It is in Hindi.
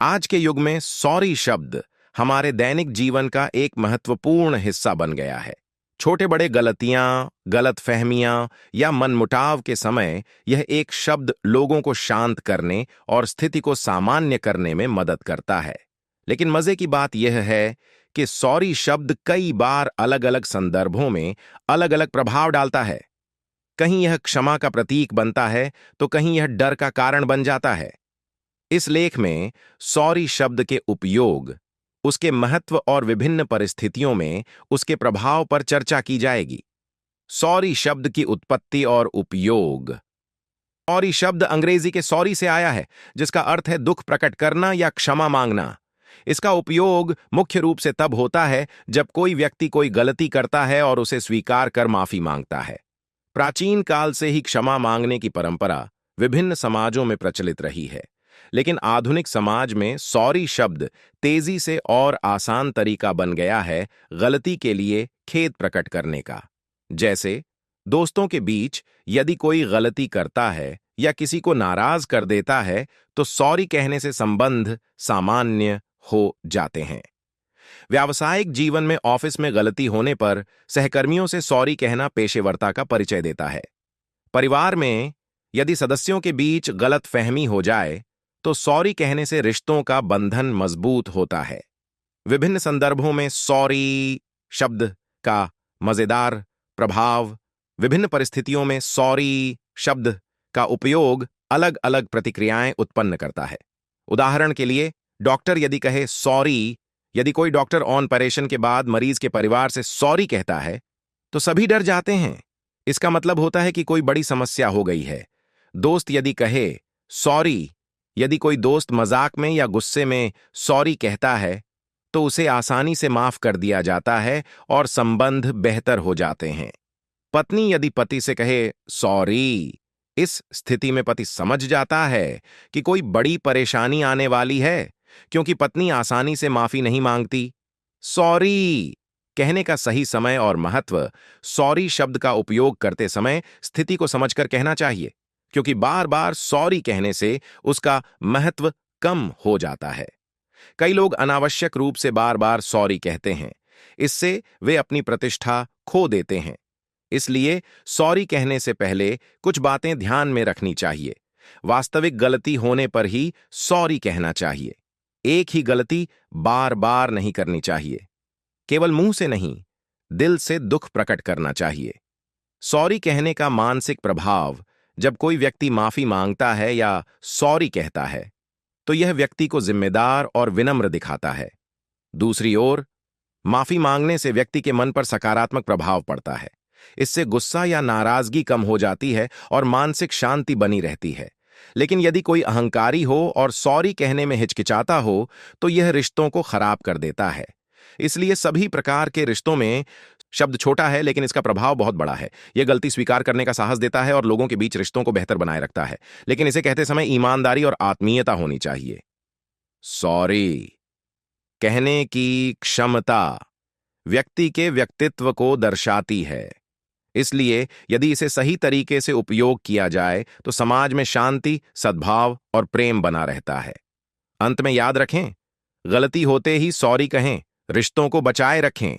आज के युग में सॉरी शब्द हमारे दैनिक जीवन का एक महत्वपूर्ण हिस्सा बन गया है। छोटे बड़े गलतियां, गलतफहमियां या मनमुटाव के समय यह एक शब्द लोगों को शांत करने और स्थिति को सामान्य करने में मदद करता है। लेकिन मजे की बात यह है कि सॉरी शब्द कई बार अलग अलग संदर्भों में अलग अलग प्रभाव डालता है। कहीं यह क्षमा का प्रतीक बनता है तो कहीं यह डर का कारण बन जाता है। इस लेख में सॉरी शब्द के उपयोग, उसके महत्व और विभिन्न परिस्थितियों में उसके प्रभाव पर चर्चा की जाएगी। सॉरी शब्द की उत्पत्ति और उपयोग। सॉरी शब्द अंग्रेजी के सॉरी से आया है, जिसका अर्थ है दुख प्रकट करना या क्षमा मांगना। इसका उपयोग मुख्य रूप से तब होता है जब कोई व्यक्ति कोई गलती करता है और उसे स्वीकार कर माफी मांगता है। प्राचीन काल से ही क्षमा मांगने की परंपरा विभिन्न समाजों में प्रचलित रही है, लेकिन आधुनिक समाज में सॉरी शब्द तेजी से और आसान तरीका बन गया है गलती के लिए खेद प्रकट करने का। जैसे दोस्तों के बीच यदि कोई गलती करता है या किसी को नाराज कर देता है तो सॉरी कहने से संबंध सामान्य हो जाते हैं। व्यावसायिक जीवन में ऑफिस में गलती होने पर सहकर्मियों से सॉरी कहना पेशेवरता का परिचय देता है। परिवार में यदि सदस्यों के बीच गलतफहमी हो जाए तो सॉरी कहने से रिश्तों का बंधन मजबूत होता है। विभिन्न संदर्भों में सॉरी शब्द का मजेदार प्रभाव। विभिन्न परिस्थितियों में सॉरी शब्द का उपयोग अलग अलग प्रतिक्रियाएं उत्पन्न करता है। उदाहरण के लिए, डॉक्टर यदि कहे सॉरी, यदि कोई डॉक्टर ऑपरेशन के बाद मरीज के परिवार से सॉरी कहता है तो सभी डर जाते हैं। इसका मतलब होता है कि कोई बड़ी समस्या हो गई है। दोस्त यदि कहे सॉरी, यदि कोई दोस्त मजाक में या गुस्से में सॉरी कहता है तो उसे आसानी से माफ कर दिया जाता है और संबंध बेहतर हो जाते हैं। पत्नी यदि पति से कहे सॉरी, इस स्थिति में पति समझ जाता है कि कोई बड़ी परेशानी आने वाली है, क्योंकि पत्नी आसानी से माफी नहीं मांगती। सॉरी कहने का सही समय और महत्व। सॉरी शब्द का उपयोग करते समय स्थिति को समझकर कहना चाहिए, क्योंकि बार बार सॉरी कहने से उसका महत्व कम हो जाता है। कई लोग अनावश्यक रूप से बार बार सॉरी कहते हैं, इससे वे अपनी प्रतिष्ठा खो देते हैं। इसलिए सॉरी कहने से पहले कुछ बातें ध्यान में रखनी चाहिए। वास्तविक गलती होने पर ही सॉरी कहना चाहिए। एक ही गलती बार बार नहीं करनी चाहिए। केवल मुंह से नहीं, दिल से दुख प्रकट करना चाहिए। सॉरी कहने का मानसिक प्रभाव। जब कोई व्यक्ति माफी मांगता है या सॉरी कहता है तो यह व्यक्ति को जिम्मेदार और विनम्र दिखाता है। दूसरी ओर, माफी मांगने से व्यक्ति के मन पर सकारात्मक प्रभाव पड़ता है। इससे गुस्सा या नाराजगी कम हो जाती है और मानसिक शांति बनी रहती है। लेकिन यदि कोई अहंकारी हो और सॉरी कहने में हिचकिचाता हो तो यह रिश्तों को खराब कर देता है। इसलिए सभी प्रकार के रिश्तों में शब्द छोटा है लेकिन इसका प्रभाव बहुत बड़ा है। यह गलती स्वीकार करने का साहस देता है और लोगों के बीच रिश्तों को बेहतर बनाए रखता है। लेकिन इसे कहते समय ईमानदारी और आत्मीयता होनी चाहिए। सॉरी कहने की क्षमता व्यक्ति के व्यक्तित्व को दर्शाती है। इसलिए यदि इसे सही तरीके से उपयोग किया जाए तो समाज में शांति, सद्भाव और प्रेम बना रहता है। अंत में याद रखें, गलती होते ही सॉरी कहें, रिश्तों को बचाए रखें।